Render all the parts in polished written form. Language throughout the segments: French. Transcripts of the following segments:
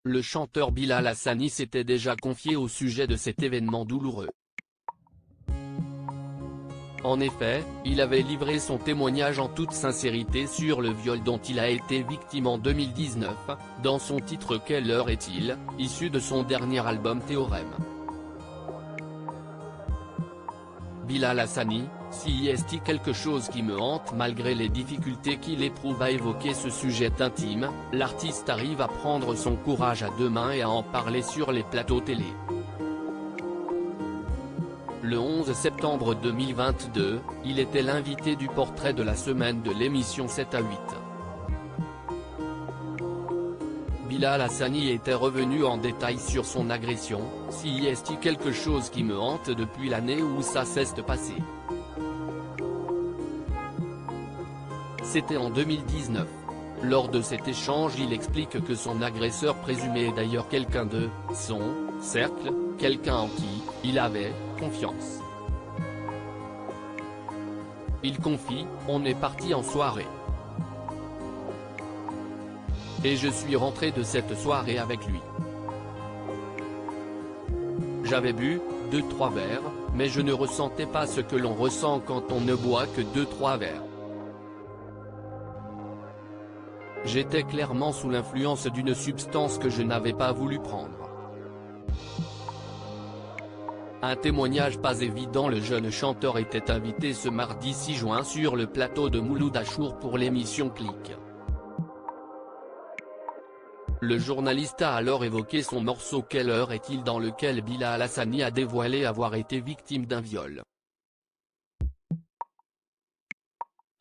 Le chanteur Bilal Hassani s'était déjà confié au sujet de cet événement douloureux. En effet, il avait livré son témoignage en toute sincérité sur le viol dont il a été victime en 2019, dans son titre Quelle heure est-il, issu de son dernier album Théorème. Bilal Hassani, si est-il quelque chose qui me hante malgré les difficultés qu'il éprouve à évoquer ce sujet intime, l'artiste arrive à prendre son courage à deux mains et à en parler sur les plateaux télé. Le 11 septembre 2022, il était l'invité du portrait de la semaine de l'émission 7 à 8. Bilal Hassani était revenu en détail sur son agression, si est-il quelque chose qui me hante depuis l'année où ça s'est passé. C'était en 2019. Lors de cet échange il explique que son agresseur présumé est d'ailleurs quelqu'un de son cercle, quelqu'un en qui il avait confiance. Il confie, on est parti en soirée. Et je suis rentré de cette soirée avec lui. J'avais bu 2-3 verres, mais je ne ressentais pas ce que l'on ressent quand on ne boit que 2-3 verres. J'étais clairement sous l'influence d'une substance que je n'avais pas voulu prendre. Un témoignage pas évident. Le jeune chanteur était invité ce mardi 6 juin sur le plateau de Mouloud Achour pour l'émission Click. Le journaliste a alors évoqué son morceau Quelle heure est-il dans lequel Bilal Hassani a dévoilé avoir été victime d'un viol.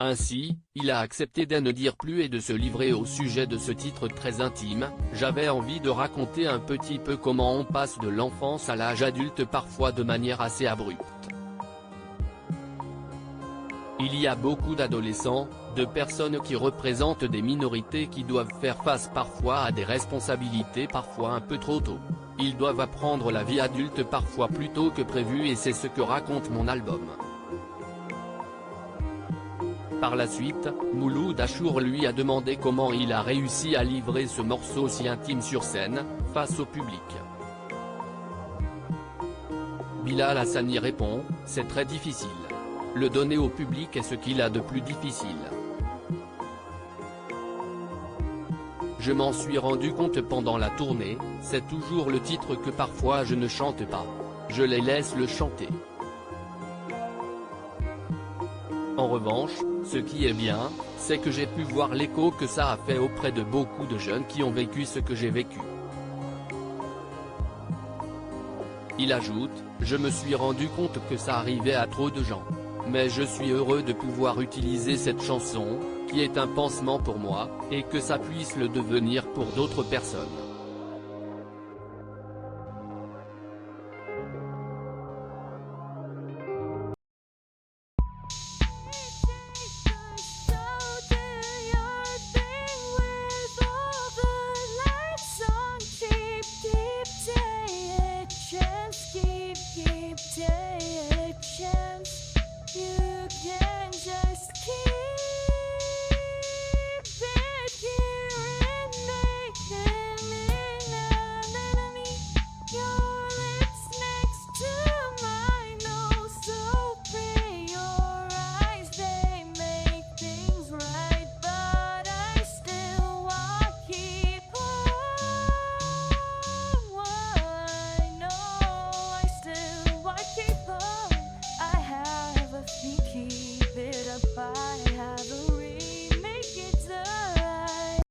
Ainsi, il a accepté de ne dire plus et de se livrer au sujet de ce titre très intime. J'avais envie de raconter un petit peu comment on passe de l'enfance à l'âge adulte parfois de manière assez abrupte. Il y a beaucoup d'adolescents, de personnes qui représentent des minorités qui doivent faire face parfois à des responsabilités parfois un peu trop tôt. Ils doivent apprendre la vie adulte parfois plus tôt que prévu et c'est ce que raconte mon album. Par la suite, Mouloud Achour lui a demandé comment il a réussi à livrer ce morceau si intime sur scène, face au public. Bilal Hassani répond, c'est très difficile. Le donner au public est ce qu'il a de plus difficile. Je m'en suis rendu compte pendant la tournée, c'est toujours le titre que parfois je ne chante pas. Je les laisse le chanter. En revanche, ce qui est bien, c'est que j'ai pu voir l'écho que ça a fait auprès de beaucoup de jeunes qui ont vécu ce que j'ai vécu. Il ajoute, je me suis rendu compte que ça arrivait à trop de gens. Mais je suis heureux de pouvoir utiliser cette chanson, qui est un pansement pour moi, et que ça puisse le devenir pour d'autres personnes. You can